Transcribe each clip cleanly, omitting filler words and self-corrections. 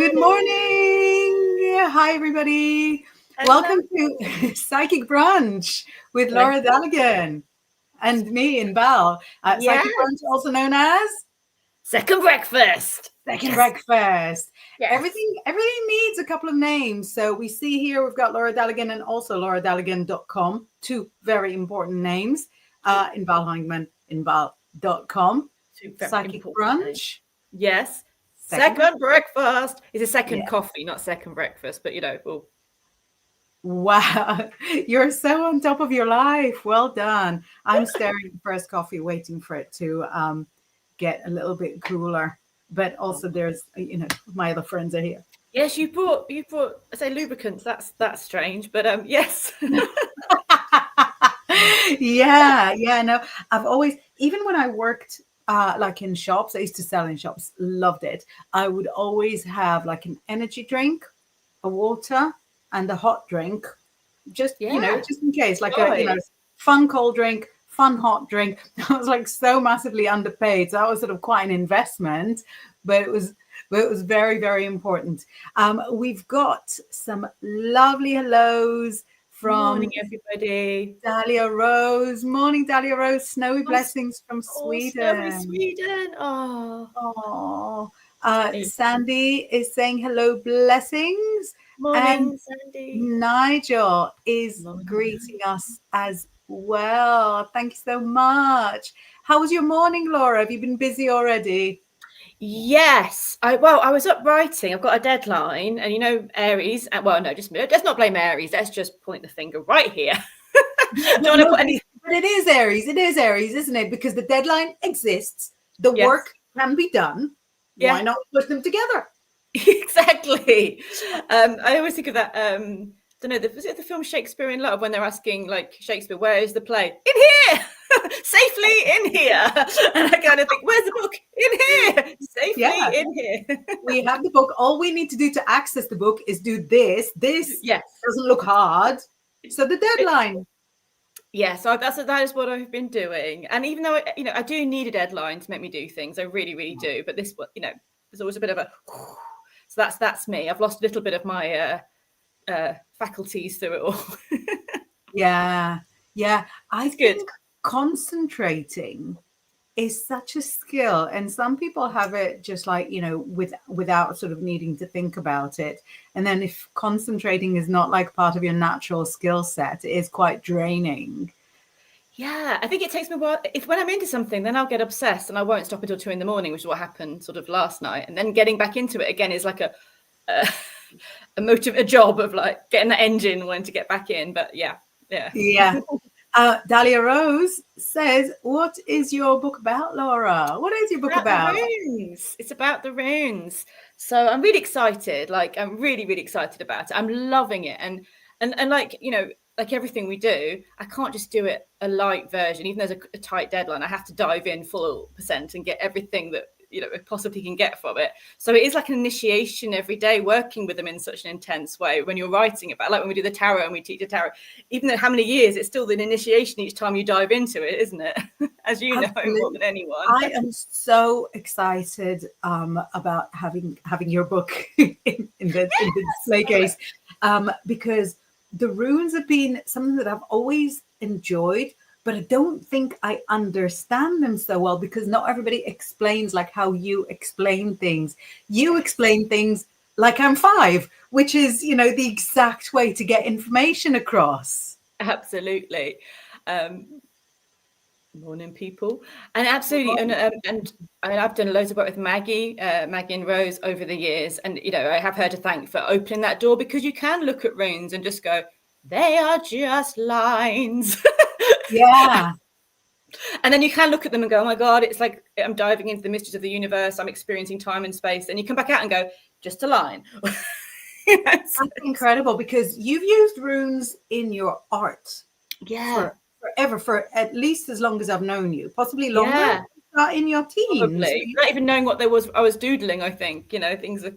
Good morning. Hi, everybody. Hello. Welcome to Psychic Brunch with Laura Daligan and me, Inbaal. Psychic Brunch, also known as Second Breakfast. Second Breakfast. Yes. Everything needs a couple of names. So we see here we've got Laura Daligan and also lauradaligan.com, two very important names. Inbaal Hangman, Inbaal.com. Psychic Brunch. Names. Yes. Second breakfast. It's a second coffee, not second breakfast, but we'll... Wow, you're so on top of your life. Well done. I'm staring at the first coffee, waiting for it to get a little bit cooler. But also there's, my other friends are here. Yes, you brought I say lubricants. That's strange, but yes. Yeah, no, I've always, even when I worked like in shops, I used to sell in shops, loved it. I would always have like an energy drink, a water, and a hot drink, just just in case, like a fun cold drink, fun hot drink. I was like so massively underpaid, so that was sort of quite an investment, but it was very, very important. We've got some lovely hellos from morning, everybody. Dahlia Rose. Morning, Dahlia Rose. Snowy blessings from Sweden. Snowy Sweden. Oh. Sandy is saying hello, blessings. Morning, and Sandy. Nigel is greeting us as well. Thank you so much. How was your morning, Laura? Have you been busy already? Yes. I was up writing. I've got a deadline, and Aries. Well, no, let's not blame Aries. Let's just point the finger right here. Don't want to put any. But it is Aries. It is Aries, isn't it? Because the deadline exists. The work can be done. Yeah. Why not put them together? Exactly. I always think of that. Don't know. Was it the film Shakespeare in Love when they're asking like Shakespeare, where is the play? In here, safely in here. And I kind of think, where's the book? In here, safely in here. We have the book. All we need to do to access the book is do this. This doesn't look hard. So the deadline. So that is what I've been doing. And even though I do need a deadline to make me do things, I really, really do. But this, there's always a bit of a. So that's me. I've lost a little bit of my faculties through it all. Yeah. I think concentrating is such a skill, and some people have it just like without sort of needing to think about it. And then if concentrating is not like part of your natural skill set, it is quite draining. Yeah, I think it takes me a while. When I'm into something, then I'll get obsessed and I won't stop until 2 a.m, which is what happened sort of last night. And then getting back into it again is like a job of like getting the engine wanting to get back in. But yeah. Dahlia Rose says, what is your book about, Laura? What is your book about? The runes. It's about the runes. So I'm really excited. Like I'm really, really excited about it. I'm loving it. And like, like everything we do, I can't just do it a light version. Even though there's a tight deadline, I have to dive in full percent and get everything that possibly can get from it. So it is like an initiation every day, working with them in such an intense way. When you're writing about, like when we do the tarot and we teach the tarot, even though how many years, it's still an initiation each time you dive into it, isn't it? As you know more than anyone. I am so excited about having your book in the display case, because the runes have been something that I've always enjoyed, but I don't think I understand them so well because not everybody explains like how you explain things. You explain things like I'm 5, which is, the exact way to get information across. Absolutely. Morning, people. And absolutely. And I mean, I've done loads of work with Maggie and Rose over the years. And, I have her to thank for opening that door, because you can look at runes and just go, they are just lines. Yeah. And then you can look at them and go, oh my God, it's like I'm diving into the mysteries of the universe. I'm experiencing time and space. And you come back out and go, just a line. That's incredible, because you've used runes in your art. Yeah. Forever, for at least as long as I've known you, possibly longer. In your teens. Probably. Not even knowing what I was doodling, I think, things are,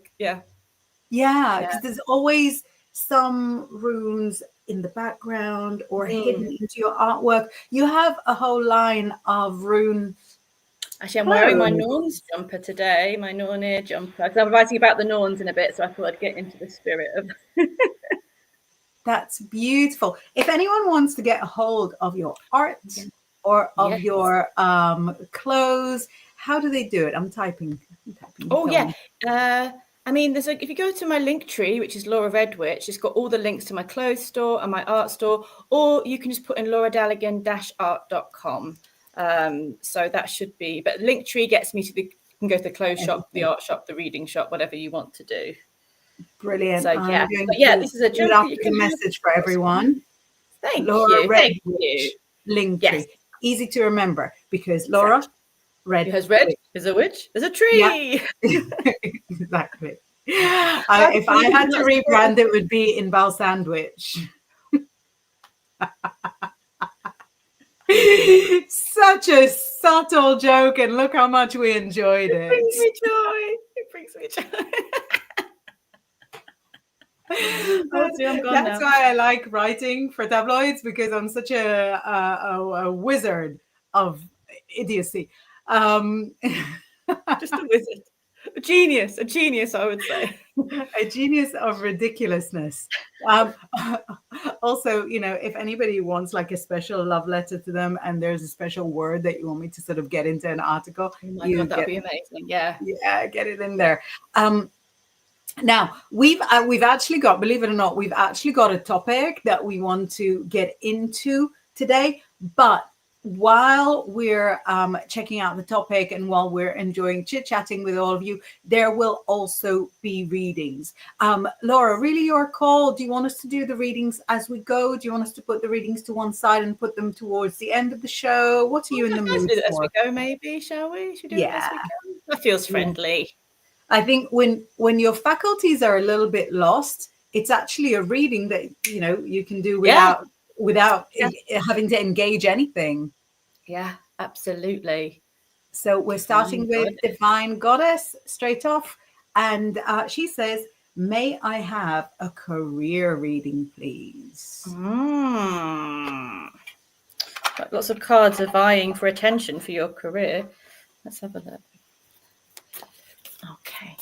Yeah, because there's always some runes in the background or hidden into your artwork. You have a whole line of rune Actually, I'm wearing my Oh, Norns jumper today, my Nornir jumper, because I'm writing about the Norns in a bit, so I thought I'd get into the spirit of. that's beautiful. If anyone wants to get a hold of your art or of Yes. your clothes, how do they do it? I'm typing. Oh Tell yeah. me. I mean, there's if you go to my link tree, which is Laura Redwich, it's got all the links to my clothes store and my art store, or you can just put in lauradalligan-art.com. So that should be, but Linktree gets me to the, you can go to the clothes shop, the art shop, the reading shop, whatever you want to do. Brilliant. So I'm yeah, going but yeah, to this is a put it jumper up you as a can have. message for everyone. Thank Laura you, thank you. Redwich, Yes, Linktree. Easy to remember because Laura exactly. Who has red? Redwich. There's a witch. There's a Yeah, tree. exactly. How If can I you had to pronounce rebrand, it would be Inbaal Sandwich. Such a subtle joke, and look how much we enjoyed It it. brings me joy. It brings me joy. Oh, see, I'm gone That's now. why I like writing for tabloids because I'm such a wizard of idiocy. Um, Just a wizard. A genius, I would say. a genius of ridiculousness. Um, also, if anybody wants like a special love letter to them and there's a special word that you want me to sort of get into an article, Oh my you God, that would get, be amazing. Yeah. yeah, get it in there. Um, Now we've actually got, believe it or not, we've actually got a topic that we want to get into today. But while we're checking out the topic and while we're enjoying chit chatting with all of you, there will also be readings. Laura, really your call. Do you want us to do the readings as we go? Do you want us to put the readings to one side and put them towards the end of the show? What are you in the Let's mood do it as we for? go, maybe, shall we? Should we do it as Yeah. we go? That feels Yeah. friendly. I think when your faculties are a little bit lost, it's actually a reading that you can do Yeah. without Yeah. having to engage anything. Yeah, absolutely. So we're Divine starting with goddess. Divine Goddess straight off, and she says, "May I have a career reading, please?" Mm. Lots of cards are vying for attention for your career. Let's have a look. Okay.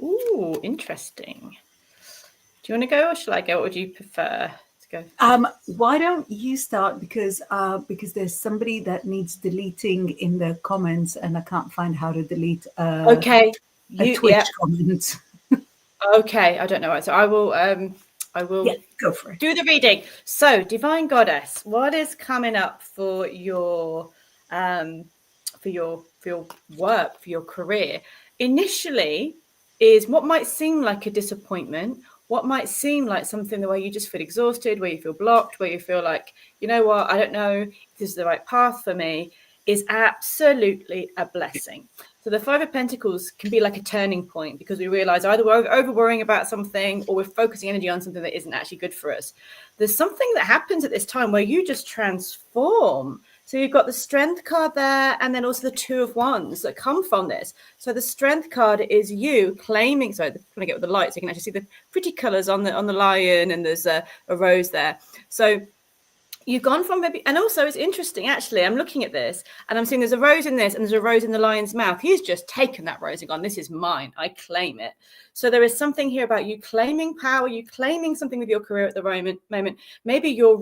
Ooh, interesting. Do you want to go or shall I go? What would you prefer to go first? Why don't you start because there's somebody that needs deleting in the comments, and I can't find how to delete Okay. a Yeah. Twitch comment. Okay. I don't know. So I Yeah, will go for it. do the reading. So, Divine Goddess, what is coming up for your work, for your career? Initially, is what might seem like a disappointment, what might seem like something where you just feel exhausted, where you feel blocked, where you feel like, you know what, I don't know if this is the right path for me, is absolutely a blessing. So the Five of Pentacles can be like a turning point because we realize either we're over worrying about something or we're focusing energy on something that isn't actually good for us. There's something that happens at this time where you just transform. So you've got the Strength card there, and then also the Two of Wands that come from this. So the Strength card is you claiming. Sorry, I'm trying to get with the light so you can actually see the pretty colours on the lion, and there's a rose there. So you've gone from maybe, and also it's interesting actually, I'm looking at this and I'm seeing there's a rose in this and there's a rose in the lion's mouth. He's just taken that rose and gone, this is mine, I claim it. So there is something here about you claiming power, you claiming something with your career at the moment. Maybe you're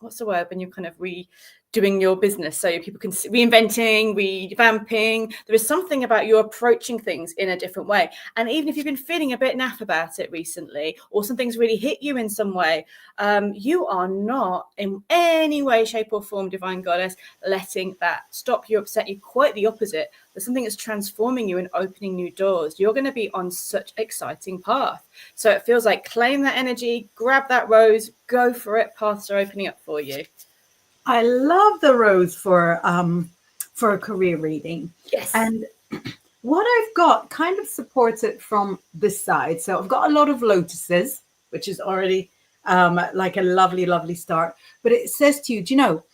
what's the word when you're kind of doing your business, so people can reinventing, revamping. There is something about you approaching things in a different way. And even if you've been feeling a bit naff about it recently, or something's really hit you in some way, you are not in any way, shape or form, Divine Goddess, letting that stop you, upset you. Quite the opposite. There's something that's transforming you and opening new doors. You're going to be on such exciting path. So it feels like claim that energy, grab that rose, go for it. Paths are opening up for you. I love the rose for a career reading. Yes. And what I've got kind of supports it from this side. So I've got a lot of lotuses, which is already like a lovely, lovely start. But it says to you, do you know,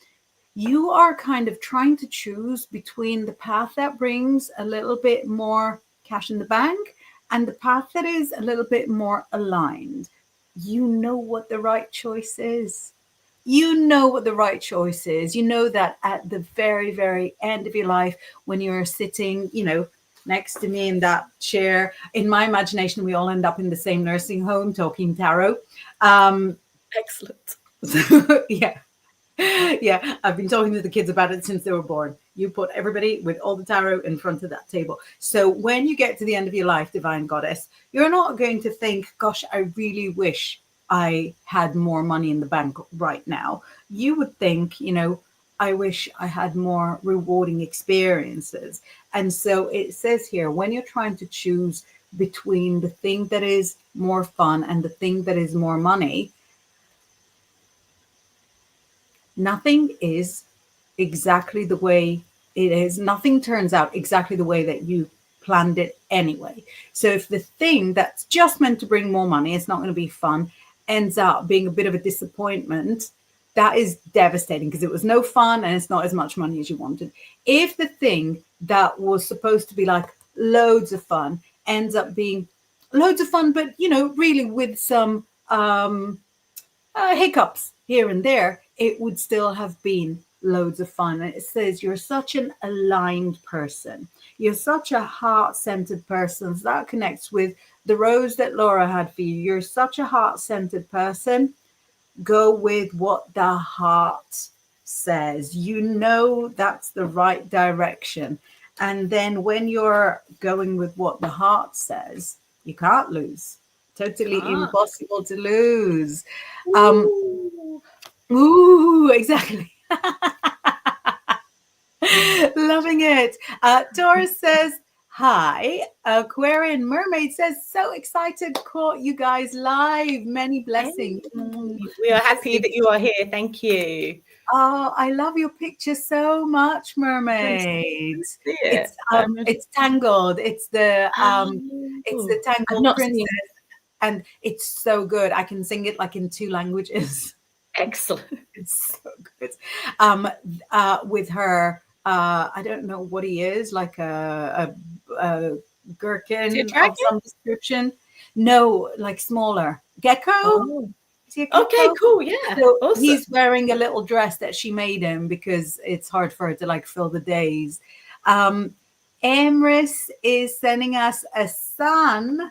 you are kind of trying to choose between the path that brings a little bit more cash in the bank and the path that is a little bit more aligned. You know what the right choice is. you know what the right choice is. You know that at the very, very end of your life, when you're sitting, next to me in that chair, in my imagination, we all end up in the same nursing home talking tarot. Um, Excellent. so, yeah. Yeah, I've been talking to the kids about it since they were born. You put everybody with all the tarot in front of that table. So when you get to the end of your life, divine goddess, you're not going to think, gosh, I really wish I had more money in the bank right now. You would think, I wish I had more rewarding experiences. And so it says here, when you're trying to choose between the thing that is more fun and the thing that is more money, nothing is exactly the way it is. Nothing turns out exactly the way that you planned it anyway. So if the thing that's just meant to bring more money, it's not going to be fun, ends up being a bit of a disappointment, that is devastating because it was no fun and it's not as much money as you wanted. If the thing that was supposed to be like loads of fun ends up being loads of fun, but really with some hiccups here and there, it would still have been loads of fun. And it says you're such an aligned person. You're such a heart-centered person. So that connects with the rose that Laura had for you. You're such a heart-centered person. Go with what the heart says. That's the right direction. And then when you're going with what the heart says, you can't lose. Totally Can't. impossible to lose. Um, Ooh. ooh, exactly. Loving it. Doris says, hi. Aquarian Mermaid says, so excited, caught you guys live. Many Hey, blessings. we are happy that you are here. Thank you. Oh, I love your picture so much, Can mermaid. see it. It's tangled. It's Oh, the I've tangled not princess, seen. and it's so good. I can sing it like in 2 languages. Excellent. It's so good. With her, I don't know what he is, like a Is it a gherkin dragon? of some description. No, like smaller gecko. Oh, Is he a okay, gecko? cool. Yeah, So awesome. he's wearing a little dress that she made him because it's hard for her to like fill the days. Emrys is sending us a sun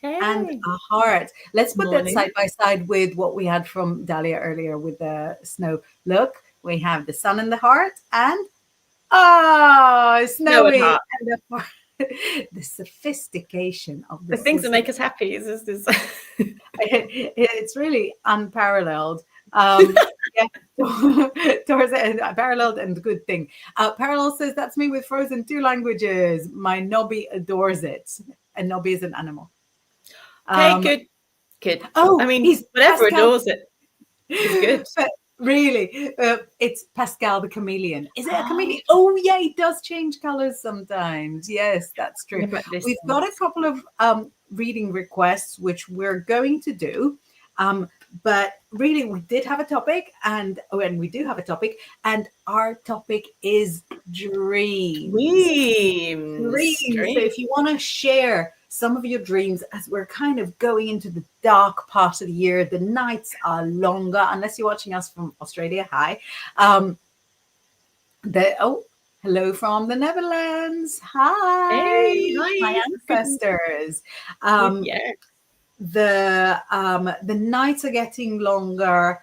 and Hey, a heart. Let's put that morning. side by side with what we had from Dahlia earlier with the snow. Look, we have the sun and the heart, and No and snowy heart. and the heart. The sophistication of the The things that system. make us happy is this. It's really unparalleled. Yeah, towards paralleled and good thing. Parallel says that's me with Frozen 2 languages. My nobby adores it, and nobby is an animal. Okay, Um, good, good. I oh, mean, he's whatever Pascal. adores it is good. But really, it's Pascal the chameleon. Is it a Oh, chameleon? Oh, yeah, he does change colors sometimes. Yes, that's think true. about this. We've got a couple of reading requests, which we're going to do. But really, we did have a topic, and we do have a topic, and our topic is dreams. Dreams, Dreams. So if you want to share some of your dreams as we're kind of going into the dark part of the year, the nights are longer, unless you're watching us from Australia. Hi. Um, hello from the Netherlands. Hi, Hey, my hi. ancestors. Good, Um, yeah. the nights are getting longer.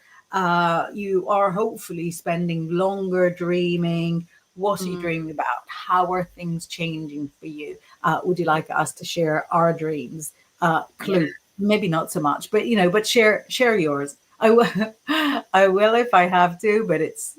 You are hopefully spending longer dreaming. What are you Mm, dreaming about? How are things changing for you? Would you like us to share our dreams? yeah. Clue, maybe not so much, but but share yours. I will, I will if I have to, but it's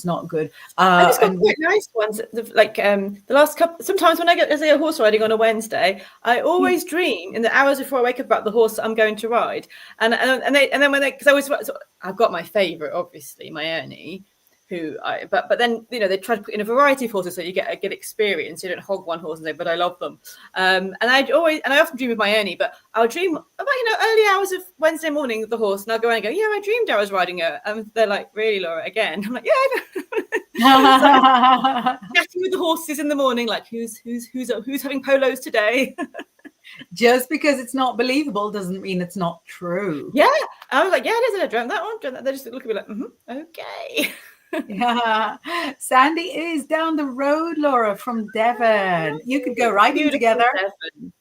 not good. I've just got And quite nice ones. Like the last couple. Sometimes when I get, as I go horse riding on a Wednesday, I always dream in the hours before I wake up about the horse that I'm going to ride. And then when they, because I always, so I've got my favourite, obviously, my Ernie, but then they try to put in a variety of horses so you get a good experience. You don't hog one horse and say, but I love them. And I often dream of my Ernie, but I'll dream about early hours of Wednesday morning with the horse, and I'll go and go, yeah, I dreamed I was riding her, and they're like, really, Laura, again? I'm like, yeah, I know. So I'm chatting with the horses in the morning, like who's having polos today. Just because it's not believable doesn't mean it's not true. Yeah, I was like, yeah, it is. I dreamt that one. Dreamt that. They just look at me like, okay. Yeah. Sandy is down the road, Laura, from Devon. You could go riding Beautiful together. Devon.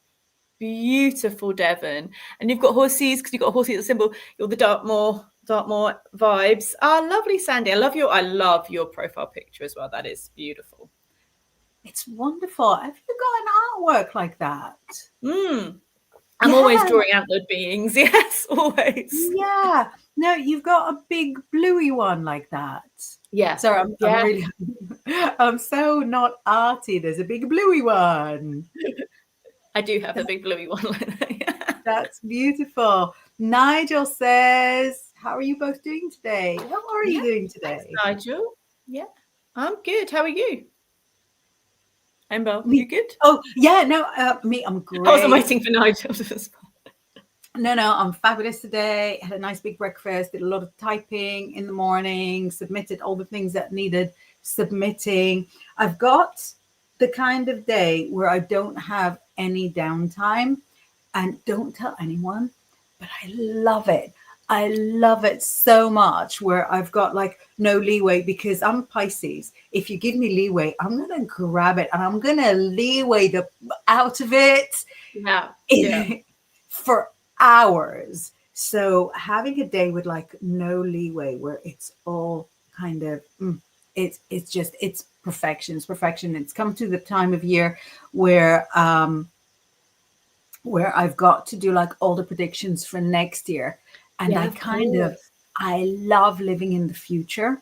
Beautiful Devon. And you've got horses because you've got a horsey at the symbol. You're the Dartmoor vibes. Ah, lovely, Sandy. I love your profile picture as well. That is beautiful. It's wonderful. Have you got an artwork like that? I'm always drawing out the beings. Yes, always. Yeah. No, you've got a big bluey one like that. Yeah. Sorry, I'm really, I'm so not arty. There's a big bluey one. I do have a big bluey one like that. Yeah. That's beautiful. Nigel says, how are you both doing today? How are you doing today? Thanks, Nigel. Yeah, I'm good. How are you? Inbaal, you good? Oh, yeah, no, me, I'm great. I wasn't waiting for Nigel. No, I'm fabulous today. Had a nice big breakfast, did a lot of typing in the morning, submitted all the things that needed submitting. I've got the kind of day where I don't have any downtime, and don't tell anyone, but I love it. I love it so much where I've got like no leeway because I'm Pisces. If you give me leeway, I'm going to grab it and I'm going to leeway the out of it for hours. So having a day with like no leeway where it's all kind of, it's perfection. It's perfection. It's come to the time of year where I've got to do like all the predictions for next year. And I love living in the future.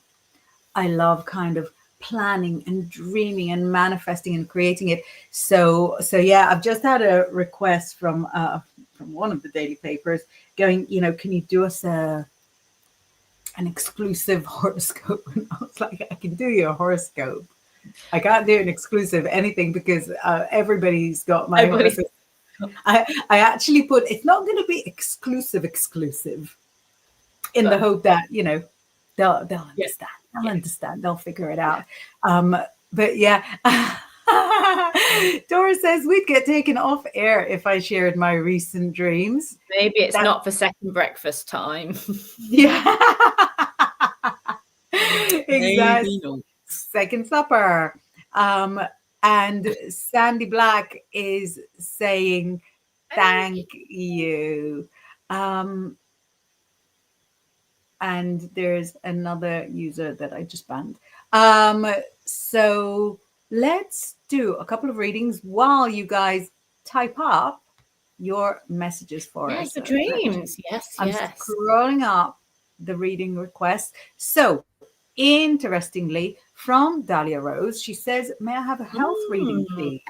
I love kind of planning and dreaming and manifesting and creating it. So yeah, I've just had a request from one of the daily papers going, can you do us an exclusive horoscope? And I was like, I can do you a horoscope. I can't do an exclusive anything because everybody's got my horoscope. I actually put, it's not going to be exclusive in the hope that, they'll understand. They'll understand. They'll figure it out. But yeah, Dora says we'd get taken off air if I shared my recent dreams. Maybe it's not for second breakfast time. Yeah. Exactly. Second supper. And Sandy Black is saying, thank you. And there's another user that I just banned. So let's do a couple of readings while you guys type up your messages for us. Your dreams. Yes. I'm scrolling up the reading request. So interestingly, from Dahlia Rose, she says, may I have a health reading, please?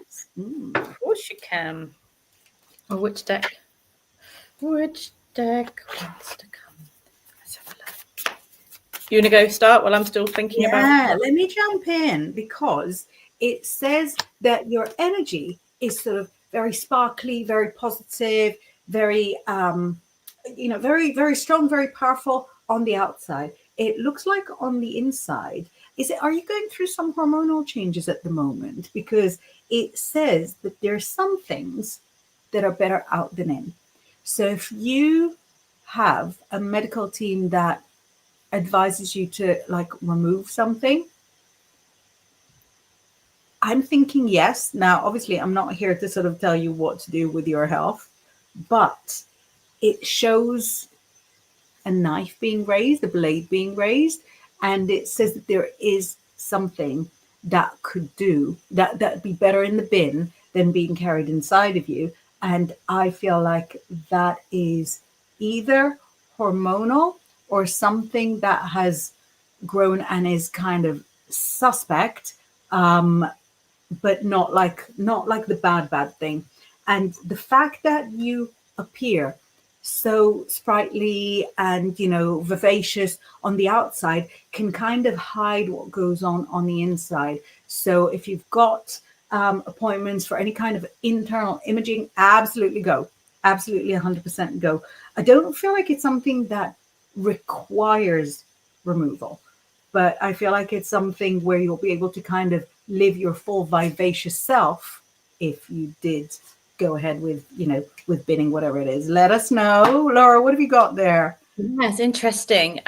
Of course you can. Or which deck? Which deck wants to come? Let's have a look. You want to go start while I'm still thinking about it? Yeah, let me jump in because it says that your energy is sort of very sparkly, very positive, very, very, very strong, very powerful on the outside. It looks like on the inside, are you going through some hormonal changes at the moment? Because it says that there are some things that are better out than in. So if you have a medical team that advises you to like remove something, I'm thinking yes. Now, obviously, I'm not here to sort of tell you what to do with your health, but it shows a knife being raised, a blade being raised, and it says that there is something that could do that'd be better in the bin than being carried inside of you. And I feel like that is either hormonal or something that has grown and is kind of suspect, but not like the bad thing. And the fact that you appear so sprightly and vivacious on the outside can kind of hide what goes on the inside. So if you've got appointments for any kind of internal imaging, absolutely go, absolutely 100% go. I don't feel like it's something that requires removal, but I feel like it's something where you'll be able to kind of live your full vivacious self if you did go ahead with, with bidding, whatever it is. Let us know. Laura, what have you got there? Yeah, it's interesting.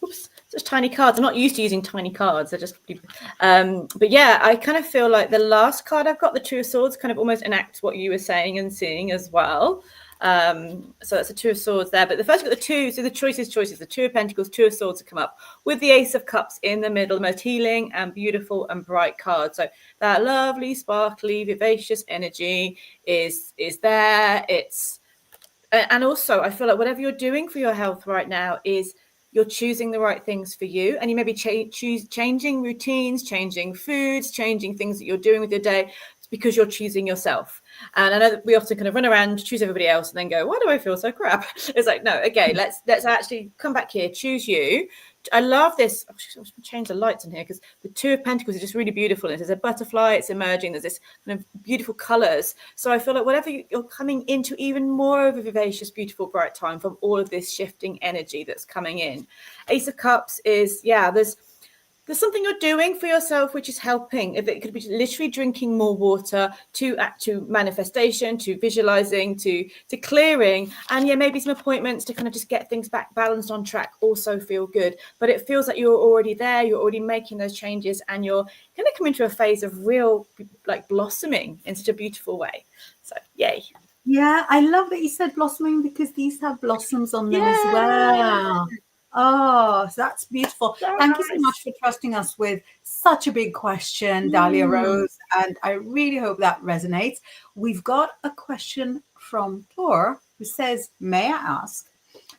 Oops, such tiny cards. I'm not used to using tiny cards. But yeah, I kind of feel like the last card I've got, the Two of Swords, kind of almost enacts what you were saying and seeing as well. So that's the Two of Swords there. But the first got the two, so the choices, the Two of Pentacles, Two of Swords have come up with the Ace of Cups in the middle, the most healing and beautiful and bright card. So that lovely, sparkly, vivacious energy is there. And also, I feel like whatever you're doing for your health right now is you're choosing the right things for you. And you may be changing routines, changing foods, changing things that you're doing with your day. It's because you're choosing yourself. And I know that we often kind of run around, choose everybody else, and then go, why do I feel so crap? It's like, no, okay, let's actually come back here, choose you. I love this. I should change the lights in here because the Two of Pentacles is just really beautiful. There's a butterfly, it's emerging. There's this kind of beautiful colours. So I feel like whatever you're coming into even more of a vivacious, beautiful, bright time from all of this shifting energy that's coming in. Ace of Cups is, there's something you're doing for yourself which is helping. If it could be literally drinking more water, to manifestation, to visualizing, to clearing, and maybe some appointments to kind of just get things back balanced on track also feel good. But it feels like you're already there, you're already making those changes, and you're going to come into a phase of real like blossoming in such a beautiful way. So yay. Yeah, I love that you said blossoming because these have blossoms on them as well. Oh, so that's beautiful. So Thank you nice. so much for trusting us with such a big question, Dahlia Rose. And I really hope that resonates. We've got a question from Thor who says, may I ask,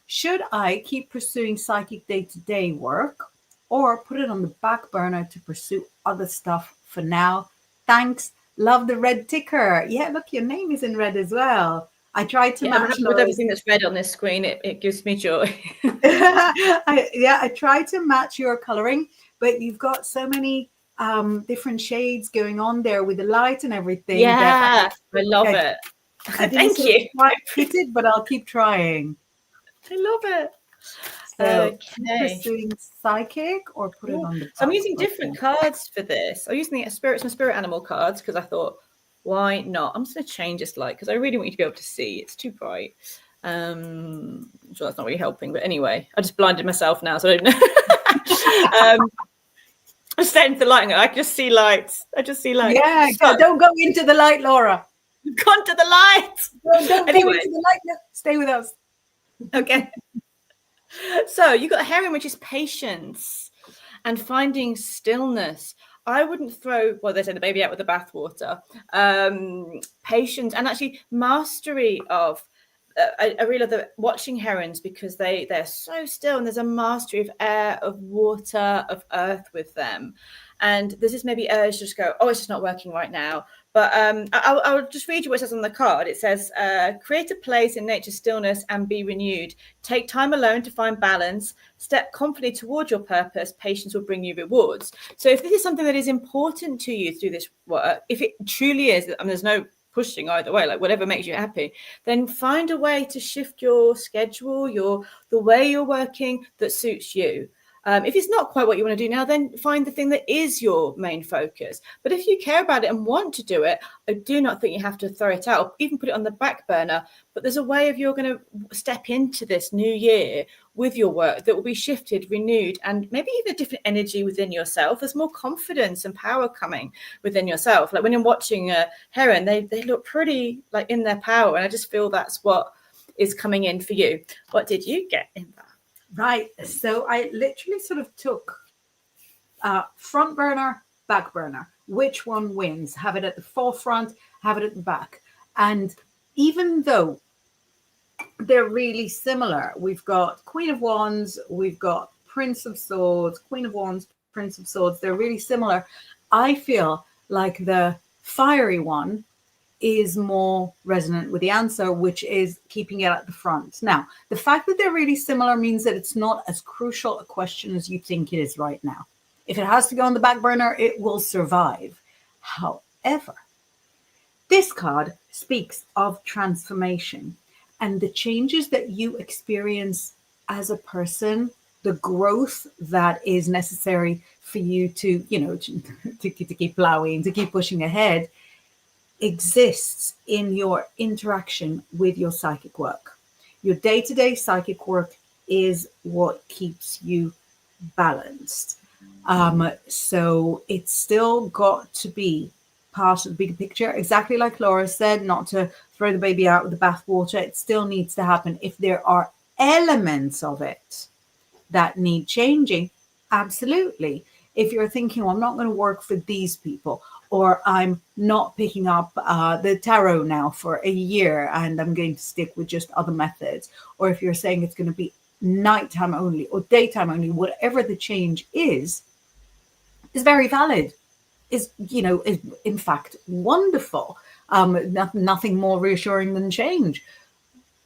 should I keep pursuing psychic day-to-day work or put it on the back burner to pursue other stuff for now? Thanks. Love the red ticker. Yeah, look, your name is in red as well. I tried to match with everything that's red on this screen. It gives me joy. I tried to match your coloring, but you've got so many different shades going on there with the light and everything. Yeah, I love it. Thank you. Quite fit it, but I'll keep trying. I love it. So, pursuing psychic or put it on the. So I'm using different cards for this. I'm using the spirit animal cards because I thought, why not? I'm just going to change this light because I really want you to be able to see. It's too bright. I'm sure that's not really helping, but anyway, I just blinded myself now, so I don't know. I'm staring at the light. I just see lights. Yeah, so, don't go into the light, Laura. Gone to the light. Don't go into the light. No, stay with us. Okay. So you got a heron, which is patience and finding stillness. I wouldn't throw, well, they say the baby out with the bathwater. Patience and actually mastery of. I really love watching herons because they're so still, and there's a mastery of air, of water, of earth with them. And there's this maybe urge to just go, oh, it's just not working right now. But I'll just read you what it says on the card. It says, create a place in nature's stillness and be renewed. Take time alone to find balance. Step confidently toward your purpose. Patience will bring you rewards. So if this is something that is important to you through this work, if it truly is, I mean, there's no pushing either way, like whatever makes you happy, then find a way to shift your schedule, the way you're working that suits you. If it's not quite what you want to do now, then find the thing that is your main focus. But if you care about it and want to do it, I do not think you have to throw it out or even put it on the back burner. But there's a way of you're going to step into this new year with your work that will be shifted, renewed, and maybe even a different energy within yourself. There's more confidence and power coming within yourself. Like when you're watching a heron, they look pretty like in their power. And I just feel that's what is coming in for you. What did you get in that? Right. So I literally sort of took front burner, back burner. Which one wins? Have it at the forefront, have it at the back. And even though they're really similar, we've got Queen of Wands, we've got Prince of Swords, Queen of Wands, Prince of Swords. They're really similar. I feel like the fiery one is more resonant with the answer, which is keeping it at the front. Now, the fact that they're really similar means that it's not as crucial a question as you think it is right now. If it has to go on the back burner, it will survive. However, this card speaks of transformation and the changes that you experience as a person, the growth that is necessary for you to, to keep plowing, to keep pushing ahead. exists in your interaction with your psychic work. Your day to day psychic work is what keeps you balanced. So it's still got to be part of the bigger picture, exactly like Laura said, not to throw the baby out with the bathwater. It still needs to happen. If there are elements of it that need changing, absolutely. If you're thinking, well, I'm not going to work for these people, or I'm not picking up the tarot now for a year and I'm going to stick with just other methods, or if you're saying it's going to be nighttime only or daytime only, whatever the change is very valid. Is in fact wonderful. Nothing more reassuring than change,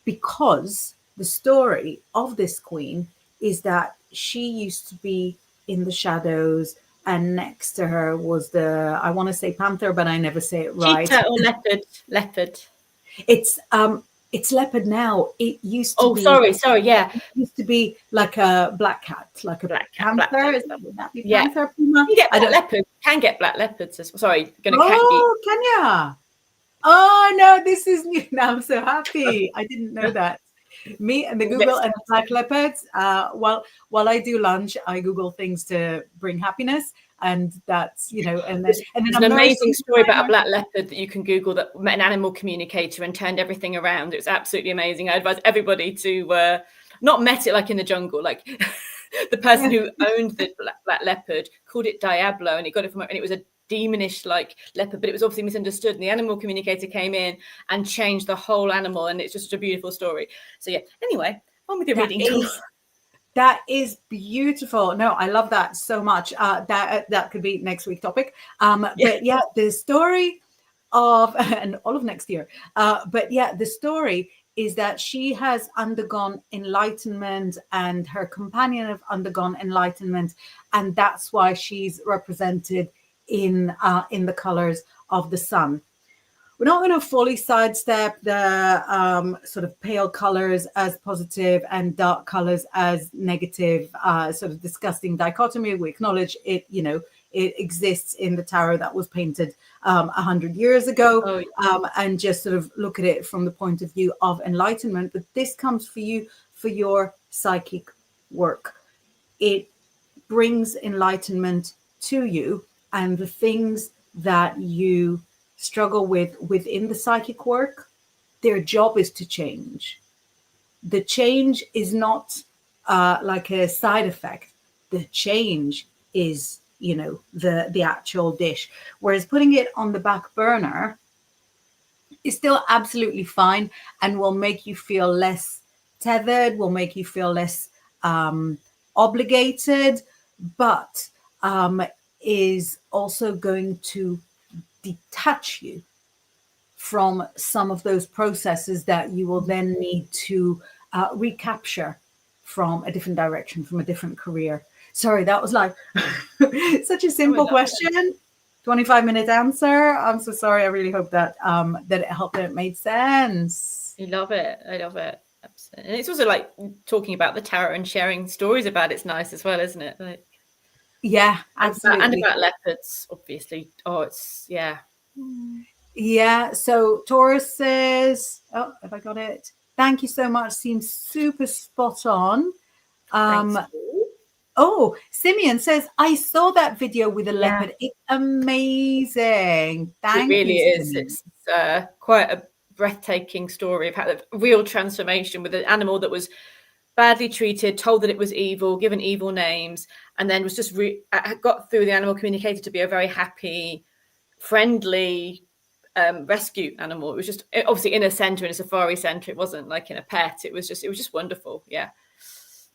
because the story of this queen is that she used to be in the shadows, and next to her was the, I want to say panther, but I never say it right. Cheetah or leopard? Leopard. It's leopard now. It used to Oh, be, sorry. Yeah, like a black cat, like a black cat, black panther. panther. Would that be Yeah, panther, puma? you get I black don't. leopards. Can get black leopards. Sorry, gonna cat geek. Oh, Kenya. Oh no, this is new. Now I'm so happy. I didn't know that. Me and the A bit Google and the black leopards. While I do lunch, I Google things to bring happiness, and that's and then There's I'm an amazing nursing story about a designer. black leopard that you can Google that met an animal communicator and turned everything around. It was absolutely amazing. I advise everybody to not met it like in the jungle, like the person who owned the black leopard called it Diablo, and it got it from, and it was a demonish like leopard, but it was obviously misunderstood. And the animal communicator came in and changed the whole animal, and it's just a beautiful story. So yeah. Anyway, on with your That reading tour. is that is beautiful. No, I love that so much. That could be next week topic. Yeah. But yeah, the story of and all of next year. But yeah, the story is that she has undergone enlightenment, and her companion have undergone enlightenment, and that's why she's represented in the colors of the sun. We're not going to fully sidestep the sort of pale colors as positive and dark colors as negative, sort of disgusting dichotomy. We acknowledge it, it exists in the tarot that was painted 100 years ago, Oh, and just sort of look at it from the point of view of enlightenment. But this comes for you for your psychic work. It brings enlightenment to you, and the things that you struggle with within the psychic work, their job is to change. The change is not like a side effect. The change is, the actual dish. Whereas putting it on the back burner is still absolutely fine and will make you feel less tethered, will make you feel less obligated, but is also going to detach you from some of those processes that you will then need to recapture from a different direction, from a different career. Sorry, that was like such a oh, I simple love it. question. 25-minute answer. I'm so sorry. I really hope that that it helped, that it made sense. I love it. I love it. Absolutely. And it's also like talking about the tarot and sharing stories about it's nice as well, isn't it? Like, Yeah, and absolutely. about leopards, obviously. Oh, it's yeah. Yeah. So Taurus says, oh, have I got it? Thank you so much. Seems super spot on. Thanks. Oh, Simeon says, I saw that video with a Yeah, leopard. It's amazing. it Thank really you, is. Simeon. It's quite a breathtaking story of how the real transformation with an animal that was badly treated, told that it was evil, given evil names, and then was just got through the animal communicator to be a very happy, friendly rescue animal. It was just obviously in a center, in a safari center. It wasn't like in a pet. It was just wonderful. Yeah.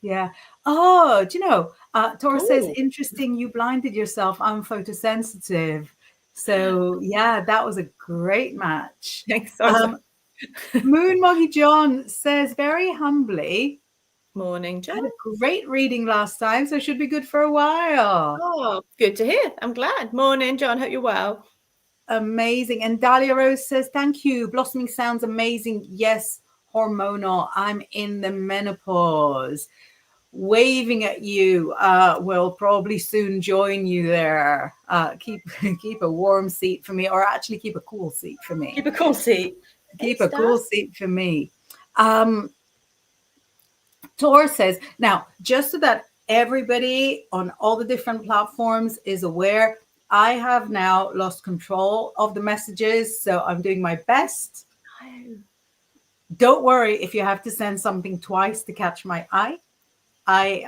Yeah. Oh, do you know, Taurus says, Oh, interesting, you blinded yourself. I'm photosensitive. So, yeah, that was a great match. thanks. Moon Moggy John says, very humbly, Morning, John. had a great reading last time, so should be good for a while. Oh, good to hear. I'm glad. Morning, John. Hope you're well. Amazing. And Dahlia Rose says, thank you. Blossoming sounds amazing. Yes, hormonal. I'm in the menopause. waving at you. Will probably soon join you there. Keep a warm seat for me, or actually keep a cool seat for me. Keep a cool seat. Keep It's a cool that. seat for me. Um, Tor says, now, just so that everybody on all the different platforms is aware, I have now lost control of the messages, so I'm doing my best. Oh, Don't worry if you have to send something twice to catch my eye. I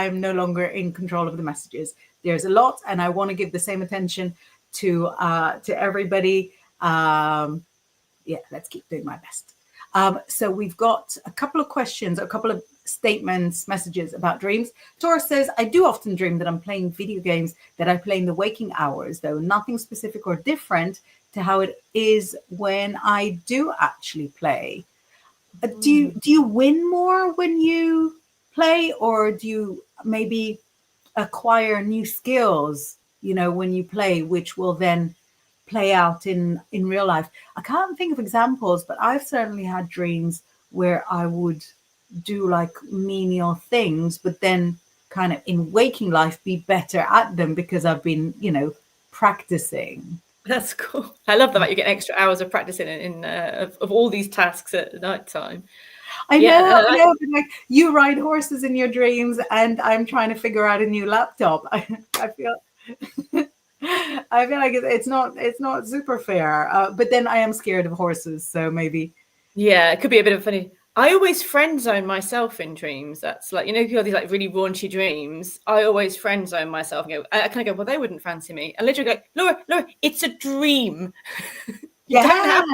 am no longer in control of the messages. There's a lot, and I want to give the same attention to everybody. Yeah, let's keep doing my best. So we've got a couple of questions, a couple of statements, messages about dreams. Tora says, I do often dream that I'm playing video games that I play in the waking hours, though nothing specific or different to how it is when I do actually play. Do you win more when you play, or do you maybe acquire new skills, when you play, which will then play out in real life? I can't think of examples, but I've certainly had dreams where I would do like menial things, but then kind of in waking life be better at them because I've been, practicing. that's cool. I love that you get extra hours of practicing of all these tasks at night time. I Yeah, know, I know, but like you ride horses in your dreams, and I'm trying to figure out a new laptop. I feel, I feel like it's not super fair. But then I am scared of horses, so maybe. yeah, it could be a bit of funny. I always friend zone myself in dreams. That's like, you have these like really raunchy dreams. I always friend zone myself and go, I kind of go, well, they wouldn't fancy me. And literally go, Laura, it's a dream. You don't Yeah, have,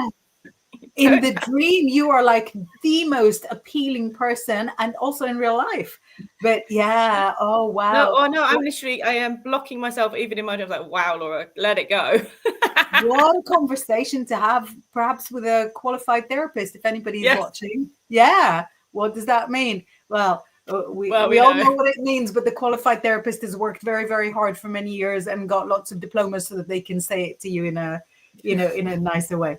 you in don't the dream you are like the most appealing person, and also in real life. But yeah, oh No, wow. oh no, I am blocking myself even in my dreams. Like, wow, Laura, let it go. What a conversation to have, perhaps with a qualified therapist, if anybody's Yes. watching. Yeah. What does that mean? Well, Well, we we all know. know what it means, but the qualified therapist has worked very, very hard for many years and got lots of diplomas so that they can say it to you in a nicer way.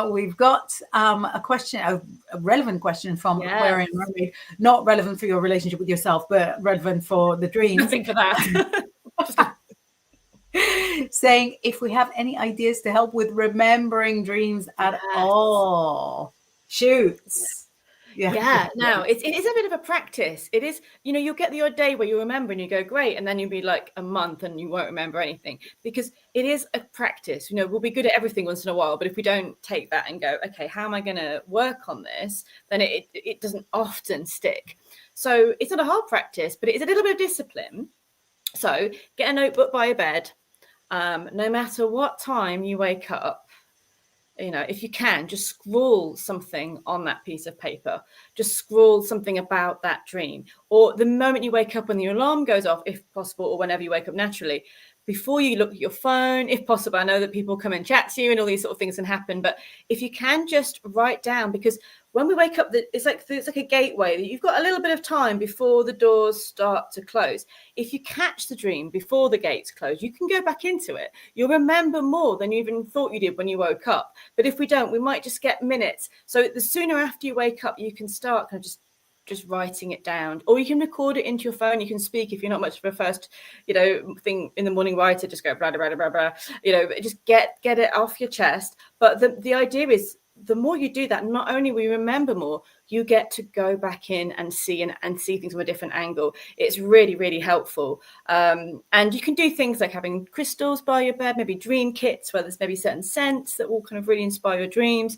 We've got a question, a relevant question from Aquarian Yes. Mermaid, not relevant for your relationship with yourself, but relevant for the dreams. Nothing for that. Just a, Saying if we have any ideas to help with remembering dreams at yes. all. Shoots. Yeah. Yeah, no, it is a bit of a practice. It is, you'll get the odd day where you remember and you go, great, and then you'll be like a month and you won't remember anything because it is a practice. We'll be good at everything once in a while, but if we don't take that and go, okay, how am I going to work on this? Then it doesn't often stick. So it's not a hard practice, but it is a little bit of discipline. So get a notebook by your bed. No matter what time you wake up, if you can, just scrawl something on that piece of paper. Just scrawl something about that dream. Or the moment you wake up when the alarm goes off, if possible, or whenever you wake up naturally, before you look at your phone, if possible. I know that people come and chat to you and all these sort of things can happen, but if you can just write down, because when we wake up, it's like a gateway that you've got a little bit of time before the doors start to close. If you catch the dream before the gates close, you can go back into it. You'll remember more than you even thought you did when you woke up. But if we don't, we might just get minutes. So the sooner after you wake up, you can start kind of just writing it down, or you can record it into your phone. You can speak if you're not much of a first, thing in the morning writer. Just go blah blah blah blah. Just get it off your chest. But the idea is, the more you do that, not only will you remember more, you get to go back in and see things from a different angle. It's really, really helpful. And you can do things like having crystals by your bed, maybe dream kits where there's maybe certain scents that will kind of really inspire your dreams,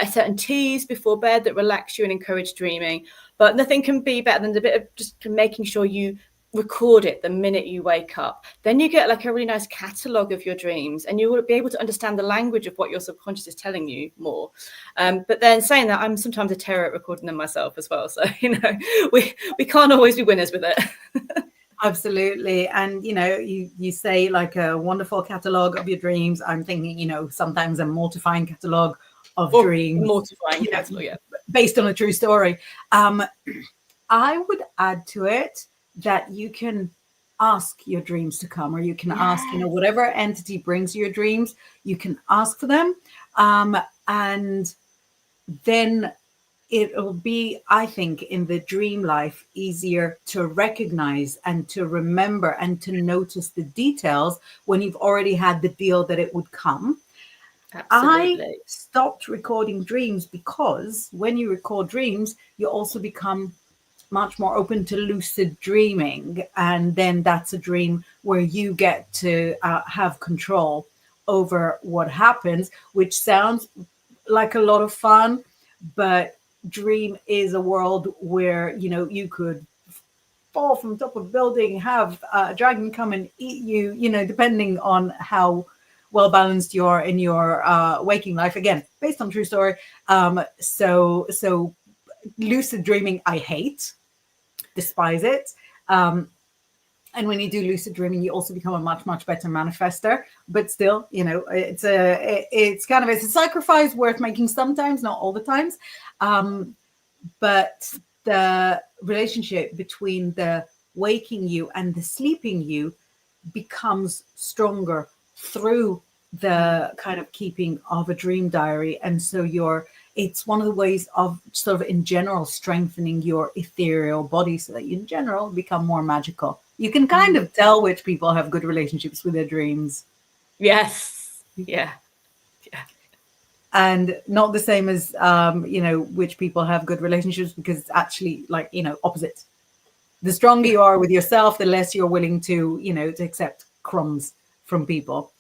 certain teas before bed that relax you and encourage dreaming. But nothing can be better than a bit of just making sure you record it the minute you wake up. Then you get like a really nice catalogue of your dreams, and you will be able to understand the language of what your subconscious is telling you more. But then saying that, I'm sometimes a terror at recording them myself as well. So, we can't always be winners with it. Absolutely. And you say like a wonderful catalogue of your dreams. I'm thinking, sometimes a mortifying catalogue of Or dreams. mortifying catalogue, yeah. Based on a true story. I would add to it that you can ask your dreams to come, or you can ask, whatever entity brings you your dreams, you can ask for them. And then it'll be, I think, in the dream life easier to recognize and to remember and to notice the details when you've already had the deal that it would come. I Absolutely. stopped recording dreams because when you record dreams, you also become much more open to lucid dreaming. And then that's a dream where you get to have control over what happens, which sounds like a lot of fun, but dream is a world where, you could fall from top of a building, have a dragon come and eat you, depending on how well balanced you are in your waking life. Again, based on true story. So lucid dreaming, I hate, despise it. And when you do lucid dreaming, you also become a much, much better manifester. But still, it's kind of, it's a sacrifice worth making sometimes, not all the times. But the relationship between the waking you and the sleeping you becomes stronger through the kind of keeping of a dream diary. And so it's one of the ways of sort of in general strengthening your ethereal body so that you in general become more magical. You can kind of tell which people have good relationships with their dreams. Yes. Yeah. Yeah. And not the same as which people have good relationships, because it's actually like opposite. The stronger you are with yourself, the less you're willing to to accept crumbs from people.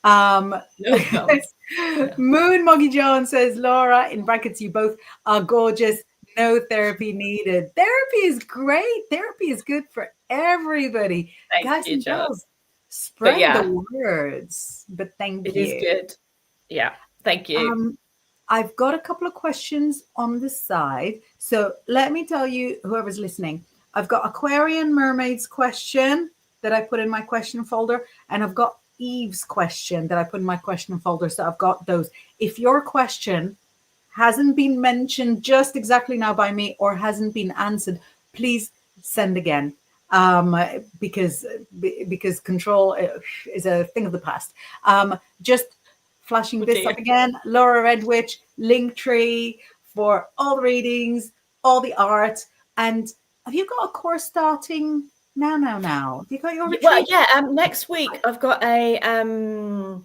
No crumbs. Yeah. Moon Moggy Jones says, Laura, in brackets, you both are gorgeous. No therapy needed. Therapy is great. Therapy is good for everybody. Thank Guys you, and John. girls, But spread the yeah, words. But thank it is you. good. Yeah. Thank you. I've got a couple of questions on the side. So let me tell you, whoever's listening, I've got Aquarian Mermaids question that I put in my question folder, and I've got Eve's question that I put in my question folder. So I've got those. If your question hasn't been mentioned just exactly now by me or hasn't been answered, please send again. Because control is a thing of the past. Just flashing Oh this dear. up again, Laura Redwich, Linktree for all the readings, all the art. And have you got a course starting now? Have you got your Well, retreat? yeah. Next week I've got an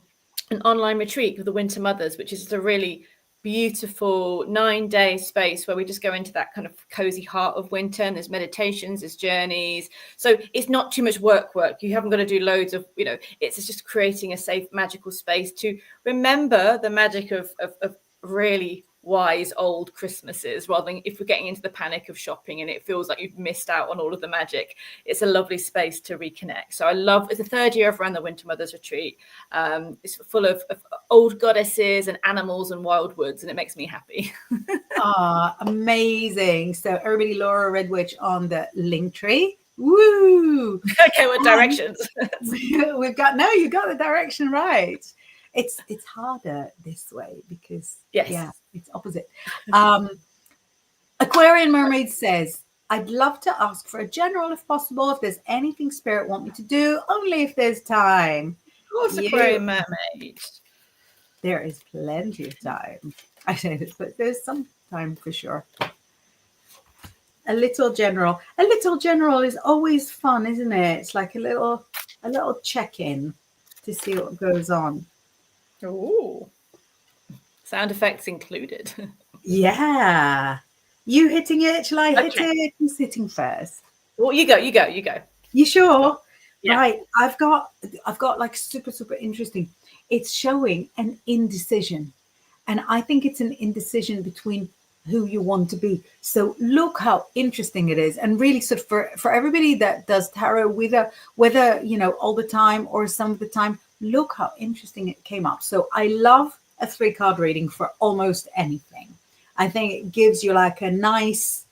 online retreat with the Winter Mothers, which is a really beautiful 9-day space where we just go into that kind of cozy heart of winter, and there's meditations, there's journeys, so it's not too much work. You haven't got to do loads of, it's just creating a safe magical space to remember the magic of really wise old Christmases, rather than if we're getting into the panic of shopping and it feels like you've missed out on all of the magic. It's a lovely space to reconnect. So it's the third year I've run the Winter Mothers retreat. It's full of old goddesses and animals and wild woods, and it makes me happy. Amazing. So everybody, Laura Redwich on the Linktree. Woo! Okay, what directions? We've got, no, you got the direction right. It's harder this way because Yes. it's opposite. Aquarian Mermaid says, I'd love to ask for a general if possible, if there's anything spirit want me to do, only if there's time. Of course, Aquarium Mermaid. There is plenty of time. I say this, but there's some time for sure. A little general. A little general is always fun, isn't it? It's like a little check-in to see what goes on. Ooh. Sound effects included. Yeah. You hitting it? Shall I hit Okay. it? Who's hitting first? Well, you go. You sure? Yeah. Right. I've got like super, super interesting. It's showing an indecision. And I think it's an indecision between who you want to be. So look how interesting it is. And really sort of for everybody that does tarot, whether all the time or some of the time, look how interesting it came up. So I love a 3-card reading for almost anything. I think it gives you like a nice,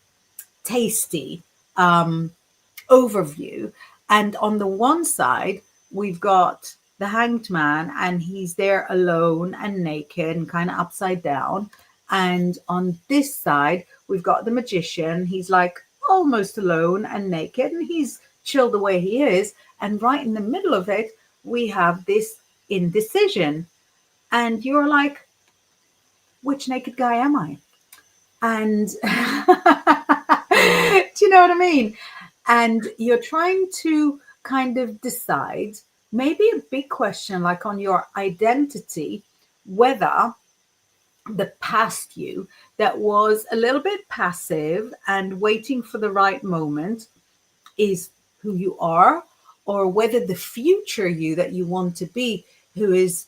tasty overview. And on the one side, we've got the Hanged Man, and he's there alone and naked and kind of upside down. And on this side, we've got the Magician. He's like almost alone and naked, and he's chilled the way he is. And right in the middle of it, we have this indecision. And you're like, which naked guy am I? And do you know what I mean? And you're trying to kind of decide, maybe a big question like on your identity, whether the past you that was a little bit passive and waiting for the right moment is who you are, or whether the future you that you want to be, who is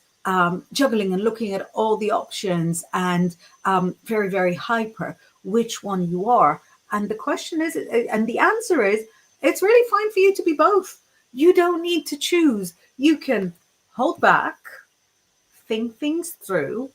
juggling and looking at all the options and very, very hyper, which one you are. And the question is, and the answer is, it's really fine for you to be both. You don't need to choose. You can hold back, think things through,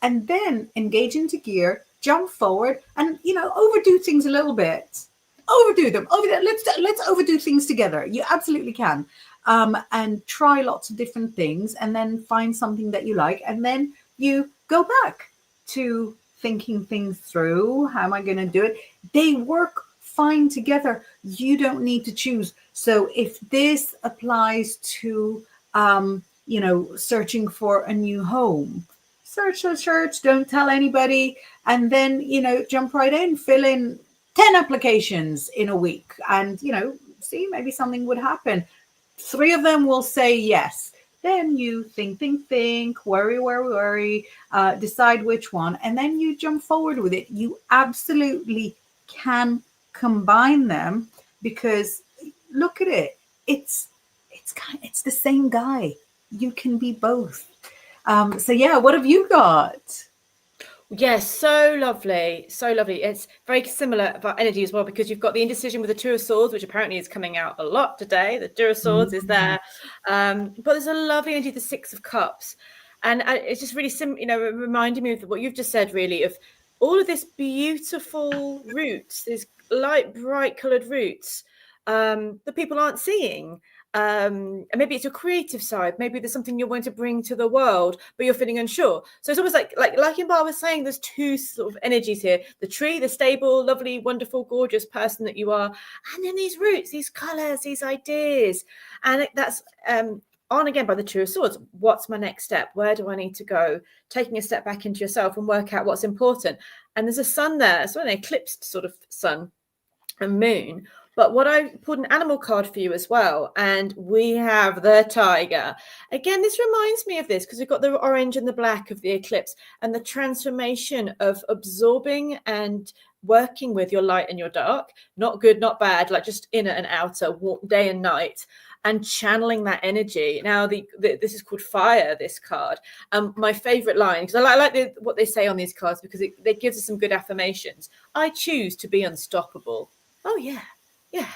and then engage into gear, jump forward, and overdo things a little bit. Overdo them. Let's overdo things together. You absolutely can, and try lots of different things, and then find something that you like, and then you go back to thinking things through. How am I going to do it? They work fine together. You don't need to choose. So if this applies to searching for a new home, search, don't tell anybody, and then jump right in, fill in 10 applications in a week, and see, maybe something would happen. 3 of them will say yes. Then you think, worry, decide which one, and then you jump forward with it. You absolutely can combine them, because look at it, it's the same guy. You can be both. So yeah, what have you got? Yes, so lovely, so lovely. It's very similar about energy as well, because you've got the indecision with the Two of Swords, which apparently is coming out a lot today. The Two of Swords is there, but there's a lovely energy, the Six of Cups, and it's just really reminding me of what you've just said, really, of all of this beautiful roots, these light, bright coloured roots that people aren't seeing. And maybe it's your creative side, maybe there's something you're going to bring to the world but you're feeling unsure. So it's almost like Inbaal was saying, there's two sort of energies here: the tree, the stable, lovely, wonderful, gorgeous person that you are, and then these roots, these colors, these ideas. And that's on again by the Two of Swords. What's my next step? Where do I need to go? Taking a step back into yourself and work out what's important. And there's a sun there, so an eclipsed sort of sun and moon. But what I pulled an animal card for you as well, and we have the tiger. Again, this reminds me of this because we've got the orange and the black of the eclipse, and the transformation of absorbing and working with your light and your dark, not good, not bad, like just inner and outer, day and night, and channeling that energy. Now, this is called fire, this card. My favorite line, because I like what they say on these cards, because it gives us some good affirmations. I choose to be unstoppable. Oh, yeah. Yeah.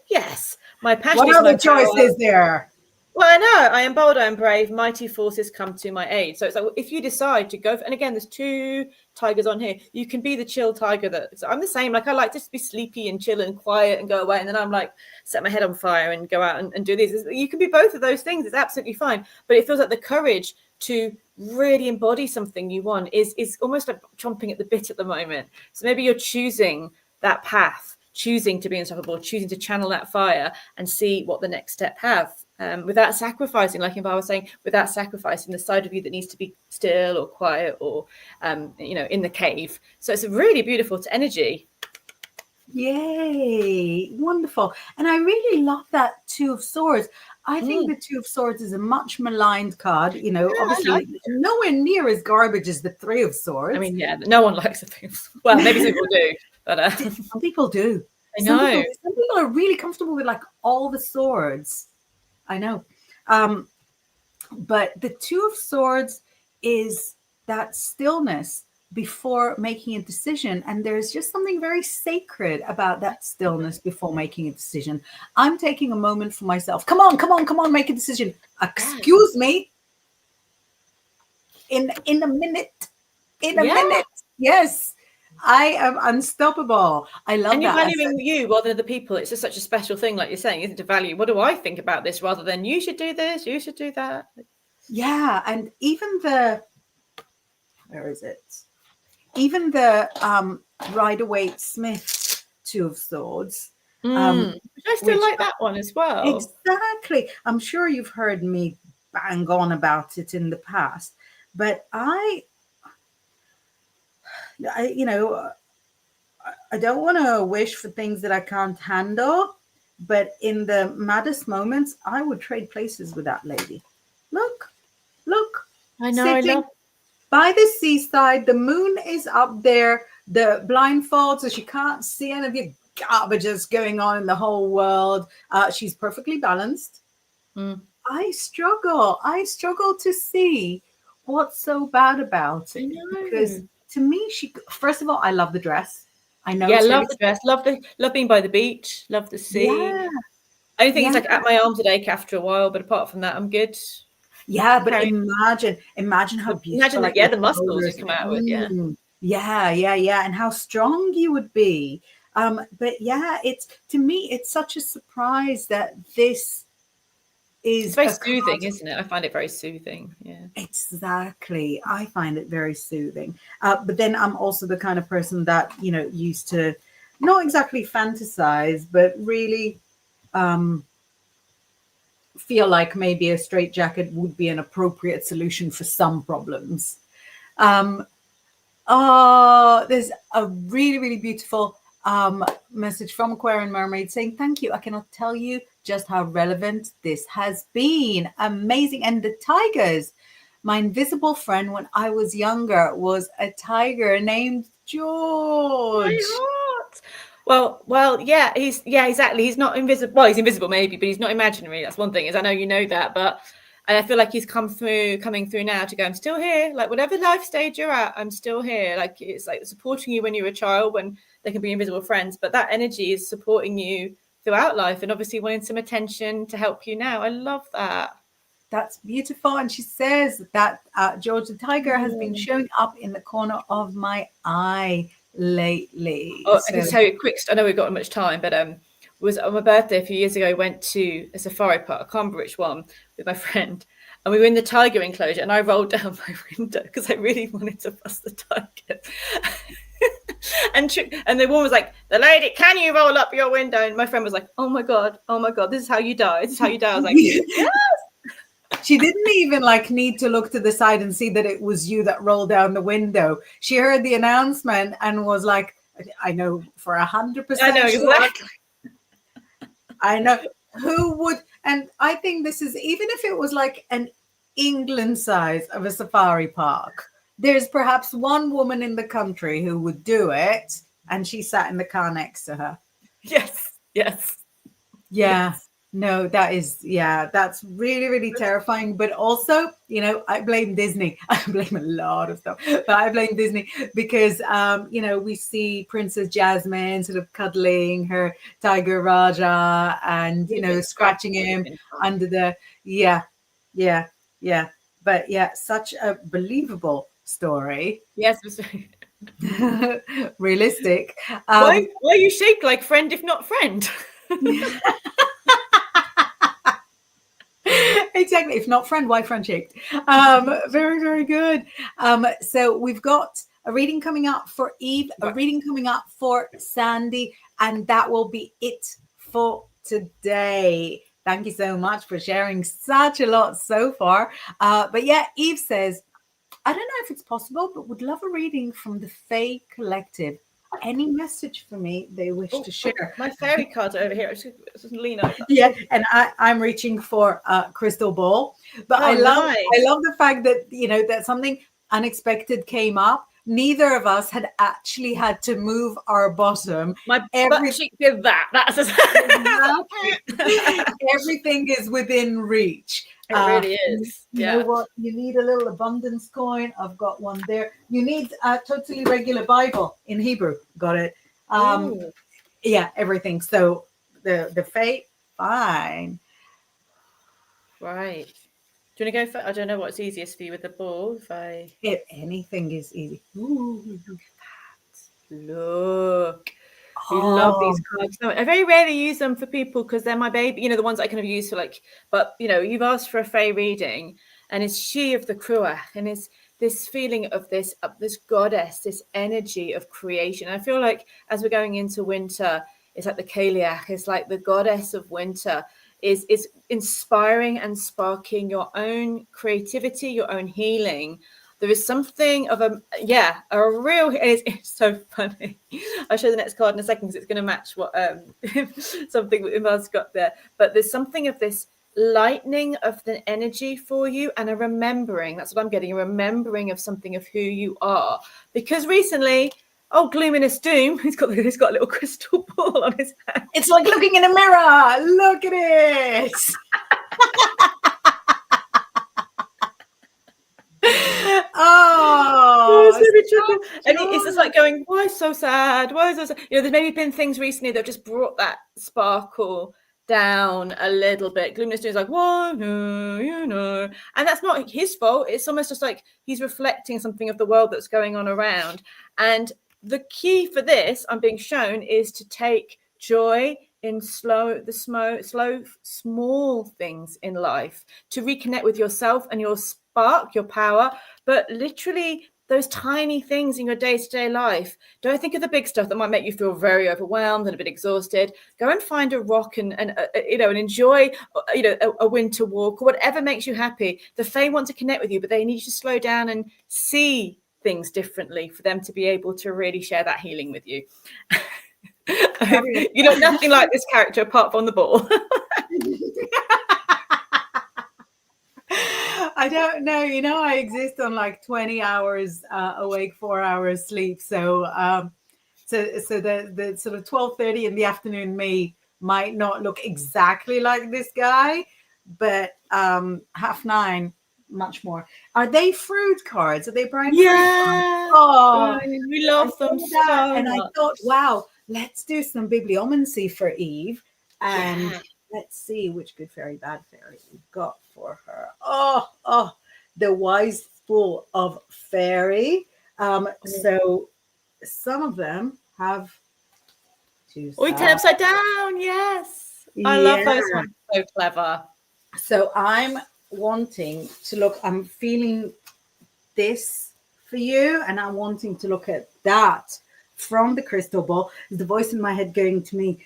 Yes. My passion is my What other choice is there? Well, I know. I am bold, I am brave. Mighty forces come to my aid. So it's like, if you decide to go, and again, there's 2 tigers on here. You can be the chill tiger. I'm the same. Like, I like just to be sleepy and chill and quiet and go away. And then I'm like, set my head on fire and go out and do these. You can be both of those things. It's absolutely fine. But it feels like the courage to really embody something you want is almost like chomping at the bit at the moment. So maybe you're choosing that path, choosing to be unstoppable, choosing to channel that fire and see what the next step have, without sacrificing, like Inbaal was saying, without sacrificing the side of you that needs to be still or quiet or, in the cave. So it's a really beautiful energy. Yay, wonderful. And I really love that Two of Swords. I think the Two of Swords is a much maligned card, obviously nowhere near as garbage as the Three of Swords. I mean, yeah, no one likes the Three of Swords. Well, maybe some people do, but some people do. I know. Some people are really comfortable with like all the swords. I know. But the Two of Swords is that stillness before making a decision. And there's just something very sacred about that stillness before making a decision. I'm taking a moment for myself. Come on, make a decision. Excuse me. In a minute. In a minute. Yes. I am unstoppable. I love that. And you're valuing you rather than the people. It's just such a special thing, like you're saying, isn't it, to value, what do I think about this, rather than you should do this, you should do that. Yeah. And even where is it? Even the Rider-Waite-Smith Two of Swords. I still like that one as well. Exactly. I'm sure you've heard me bang on about it in the past, but I don't want to wish for things that I can't handle, but in the maddest moments, I would trade places with that lady. Look, look, I know, I sitting love. by the seaside. The moon is up there, the blindfold, so she can't see any of your garbages going on in the whole world. She's perfectly balanced. Mm. I struggle to see what's so bad about I it because know. to me, first of all, I love the dress. I know Yeah, it's love really, the dress, love being by the beach, love the sea. yeah, Only thing is yeah. like at my arms would ache after a while, but apart from that, I'm good. Yeah, but Carry imagine how beautiful, Imagine that, like yeah, your the muscles you shoulders. come out with, yeah. Yeah, yeah, yeah, and how strong you would be. But yeah, it's to me, it's such a surprise that this It's is very a soothing, card. isn't it? I find it very soothing. Yeah. Exactly, I find it very soothing. But then I'm also the kind of person that used to not exactly fantasize, but really um, feel like maybe a straitjacket would be an appropriate solution for some problems. Um, Oh, there's a really, really beautiful message from Aquarian Mermaid saying, "Thank you. I cannot tell you just how relevant this has been. Amazing." And the tigers. My invisible friend when I was younger was a tiger named My George. heart. Well, yeah, exactly. He's not invisible. Well, he's invisible maybe, but he's not imaginary. That's one thing. Is I know you know that, but and I feel like he's coming through now to go. I'm still here. Like whatever life stage you're at, I'm still here. Like it's like supporting you when you were a child, when they can be invisible friends, but that energy is supporting you throughout life, and obviously wanting some attention to help you now. I love that. That's beautiful. And she says that George the tiger has been showing up in the corner of my eye lately. Oh, I So can tell you a quick. I know we've got much time, but was on my birthday a few years ago. I went to a safari park, I can't remember which one, with my friend, and we were in the tiger enclosure, and I rolled down my window because I really wanted to bust the tiger. And the woman was like, "The lady, can you roll up your window?" And my friend was like, oh my god, this is how you die. This is how you die." I was like, "Yeah." she didn't even like need to look to the side and see that it was you that rolled down the window. She heard the announcement and was like, I know for I know 100% sure. exactly. I know who would. And I think this is, even if it was like an England size of a safari park, there's perhaps one woman in the country who would do it. And she sat in the car next to her. Yes, yes, Yeah. yes. No, that's really, really terrifying. But also, I blame Disney. I blame a lot of stuff, but I blame Disney because, we see Princess Jasmine sort of cuddling her Tiger Raja and, Would have been fun. scratching Would have him been fun. under yeah, yeah, yeah. But yeah, such a believable story. Yes. Realistic. Why are you shaped like friend if not friend? Exactly. If not friend, why friend shaped? Very, very good. So we've got a reading coming up for Eve, a Right. reading coming up for Sandy, and that will be it for today. Thank you so much for sharing such a lot so far. But yeah, Eve says, I don't know if it's possible, but would love a reading from the Fae Collective. Any message for me they wish to share? My fairy cards are over here. I just lean over. Yeah, and I'm reaching for a crystal ball, but I Oh, love I nice. love the fact that that something unexpected came up. Neither of us had actually had to move our bottom. My butt Every cheek did that. That's Exactly. it Everything is within reach. really You is. know Yeah. what? You need a little abundance coin. I've got one there. You need a totally regular Bible in Hebrew. Got it. Um, Oh, yeah, everything. So the fate, fine. right. Do you want to go for? I don't know what's easiest for you with the ball. If I If anything is easy. Ooh. look. We love Oh, these cards. No, I very rarely use them for people because they're my baby, the ones I kind of use for like, but you've asked for a Fey reading and it's she of the Cruach and it's this feeling of this goddess, this energy of creation. I feel like as we're going into winter, it's like the Kaliach, it's like the goddess of winter is inspiring and sparking your own creativity, your own healing. there is something of a real, it's so funny. I'll show the next card in a second because it's going to match what something Inbal's got there. But there's something of this lightening of the energy for you, and a remembering. That's what I'm getting, a remembering of something of who you are. Because recently, Gloominess Doom, he's got a little crystal ball on his hand. It's like looking in a mirror. Look at it. And it's just like going, why so sad? Why so sad? There's maybe been things recently that have just brought that sparkle down a little bit. Gloomless Doom is like, why no, and that's not his fault. It's almost just like he's reflecting something of the world that's going on around. And the key for this, I'm being shown, is to take joy in small things in life, to reconnect with yourself and your spark, your power, but literally those tiny things in your day-to-day life. Don't think of the big stuff that might make you feel very overwhelmed and a bit exhausted. Go and find a rock and enjoy a winter walk or whatever makes you happy. The Fae want to connect with you, but they need you to slow down and see things differently for them to be able to really share that healing with you. You know, nothing like this character apart from the ball. I don't know. I exist on like 20 hours awake, 4 hours sleep. So the sort of 12:30 in the afternoon me might not look exactly like this guy, but 9:30, much more. Are they fruit cards? Are they brown fruit cards? Oh, we love them so and much. I thought, wow, let's do some bibliomancy for Eve. And let's see which good fairy, bad fairy we've got for her. Oh, the wise fool of fairy. So some of them have two sides. We turn upside down. Yes. I love those ones. So clever. So I'm wanting to look, I'm feeling this for you, and I'm wanting to look at that from the crystal ball. The voice in my head going to me,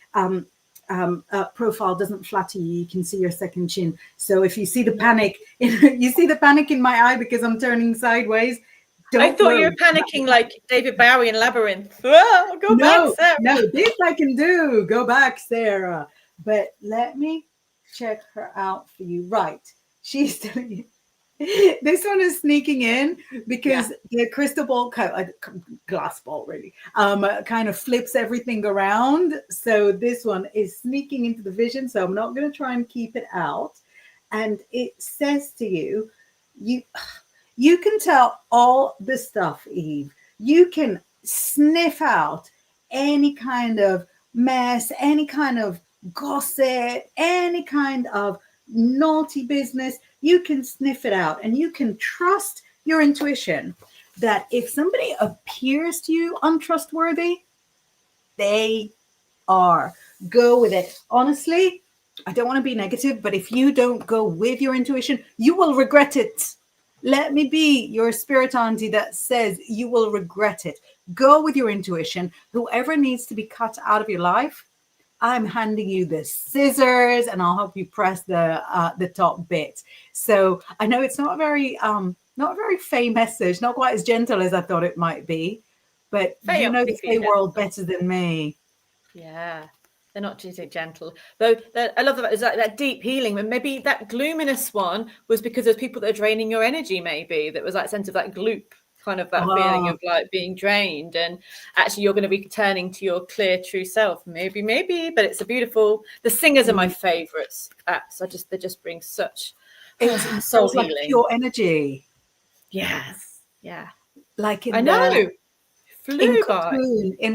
profile doesn't flatter you. You can see your second chin. So if you see the panic, you see the panic in my eye because I'm turning sideways. I thought you were panicking like David Bowie in Labyrinth. Oh, go back, Sarah. No, this I can do. Go back, Sarah. But let me check her out for you. Right. She's telling you. This one is sneaking in because the crystal ball, glass ball really, kind of flips everything around. So this one is sneaking into the vision. So I'm not going to try and keep it out. And it says to you, you can tell all the stuff, Eve. You can sniff out any kind of mess, any kind of gossip, any kind of naughty business. You can sniff it out, and you can trust your intuition that if somebody appears to you untrustworthy, they are. Go with it. Honestly, I don't want to be negative, but if you don't go with your intuition, you will regret it. Let me be your spirit auntie that says you will regret it. Go with your intuition. Whoever needs to be cut out of your life, I'm handing you the scissors, and I'll help you press the top bit. So I know it's not a very Fae message, not quite as gentle as I thought it might be, but you know the Fae world better than me. Yeah, they're not too gentle. Though I love that deep healing. But maybe that gloominess one was because there's people that are draining your energy. Maybe that was that sense of that gloop. Kind of that feeling of like being drained, and actually you're going to be turning to your clear true self. Maybe, but it's a beautiful. The singers are my favorites. They just bring such soul healing, like pure energy. Yes, yeah. Like in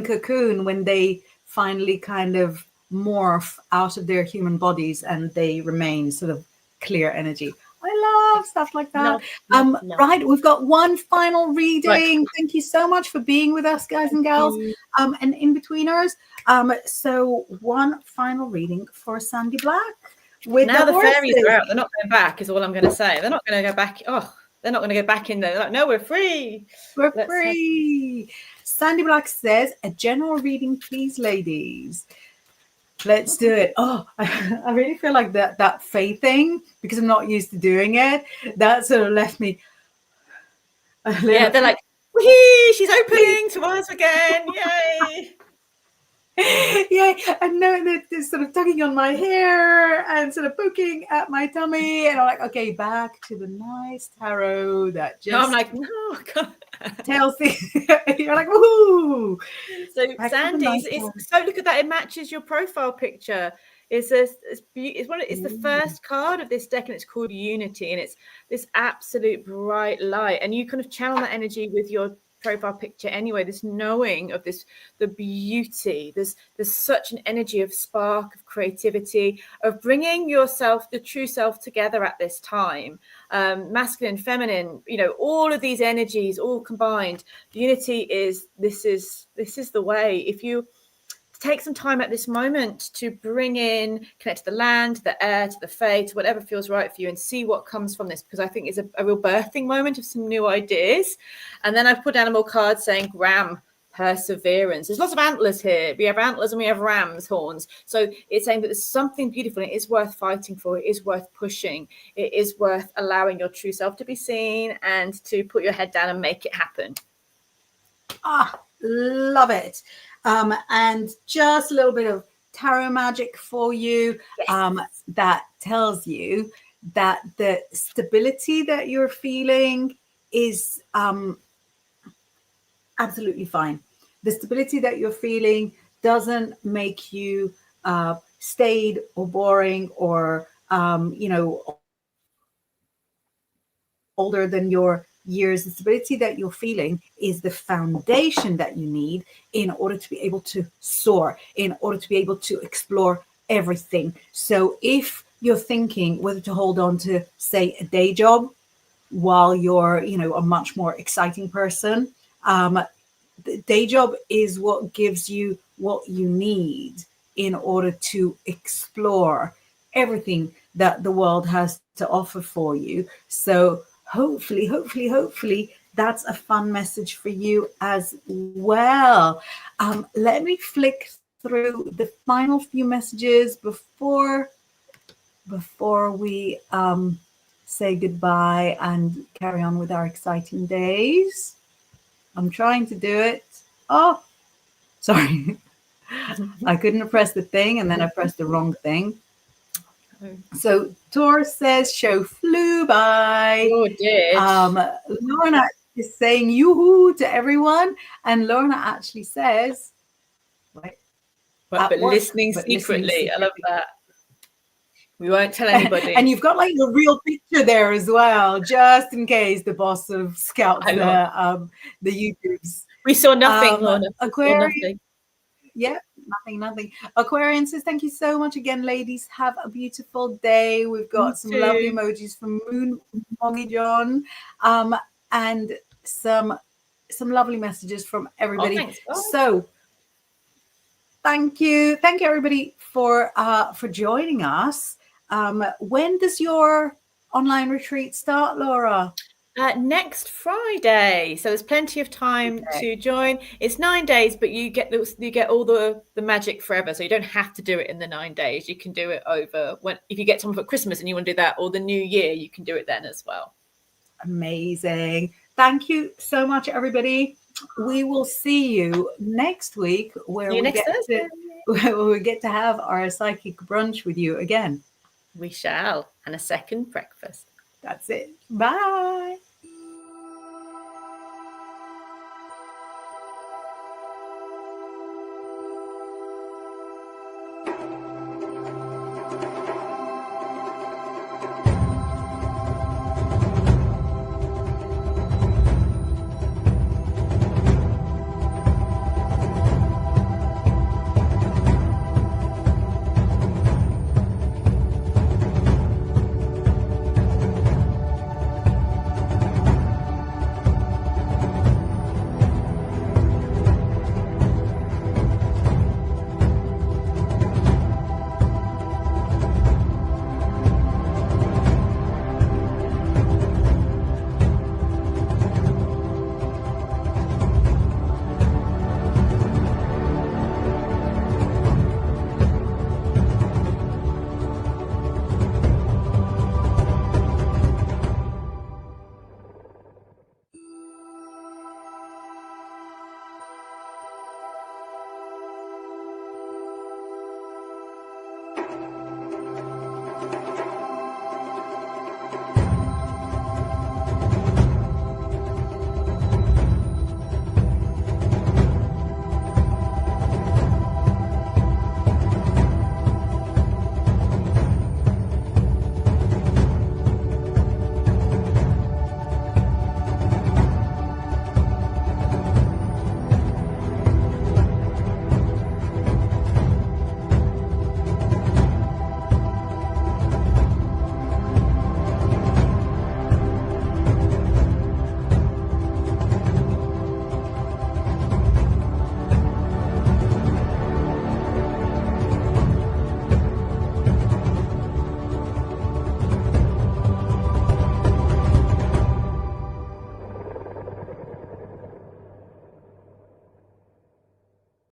Cocoon, when they finally kind of morph out of their human bodies and they remain sort of clear energy. I love stuff like that. No. Right, we've got one final reading. Right. Thank you so much for being with us, guys and gals, and in-betweeners. So one final reading for Sandy Black. Now the fairies are out. They're not going back, is all I'm going to say. They're not going to go back. Oh, they're not going to go back in there. They're like, no, we're free. Let's free. Sandy Black says, a general reading, please, ladies. Let's do it. Oh, I really feel like that Fae thing, because I'm not used to doing it, that sort of left me. A Yeah, little, they're like, whee, she's opening to us again. Yay. yeah, and no, they're sort of tugging on my hair and sort of poking at my tummy, and I'm like, okay, back to the nice tarot that No, I'm just like, no, God. tells the. You're like, woohoo! So Back to the Sandy's nice is tarot. so look at that. It matches your profile picture. It's the first card of this deck, and it's called Unity, and it's this absolute bright light, and you kind of channel that energy with your profile picture anyway. This knowing of this, the beauty. There's such an energy of spark, of creativity, of bringing yourself, the true self, together at this time. Masculine, feminine, all of these energies all combined. Unity is the way. If you take some time at this moment to bring in, connect to the land, to the air, to the fae, to whatever feels right for you, and see what comes from this, because I think it's a real birthing moment of some new ideas. And then I've put animal cards saying ram, perseverance. There's lots of antlers here. We have antlers and we have ram's horns. So it's saying that there's something beautiful, and it is worth fighting for. It is worth pushing. It is worth allowing your true self to be seen and to put your head down and make it happen. Love it. And just a little bit of tarot magic for you. Yes. That tells you that the stability that you're feeling is absolutely fine. The stability that you're feeling doesn't make you staid or boring or older than your years. The stability that you're feeling is the foundation that you need in order to be able to soar, in order to be able to explore everything. So if you're thinking whether to hold on to, say, a day job while you're, a much more exciting person, the day job is what gives you what you need in order to explore everything that the world has to offer for you. So hopefully, that's a fun message for you as well. Let me flick through the final few messages before we say goodbye and carry on with our exciting days. I'm trying to do it. Oh, sorry. I couldn't press the thing and then I pressed the wrong thing. So Tor says show flew by. Oh, it did. Lorna is saying yoo-hoo to everyone. And Lorna actually says, wait, But listening secretly. I love that. We won't tell anybody. And you've got like the real picture there as well, just in case the boss of scouts the YouTubes. We saw nothing, Lorna. Aquarius. Nothing. Yeah, nothing. Aquarian says, thank you so much again, ladies. Have a beautiful day. We've got some lovely emojis from Moon Moggy John, and some lovely messages from everybody. Oh, thanks, so thank you everybody for joining us. When does your online retreat start, Laura? Next Friday, so there's plenty of time to join. It's 9 days, but you get all the magic forever. So you don't have to do it in the 9 days. You can do it over if you get time for Christmas and you want to do that, or the New Year, you can do it then as well. Amazing! Thank you so much, everybody. We will see you next week, where we get to have our psychic brunch with you again. We shall, and a second breakfast. That's it. Bye.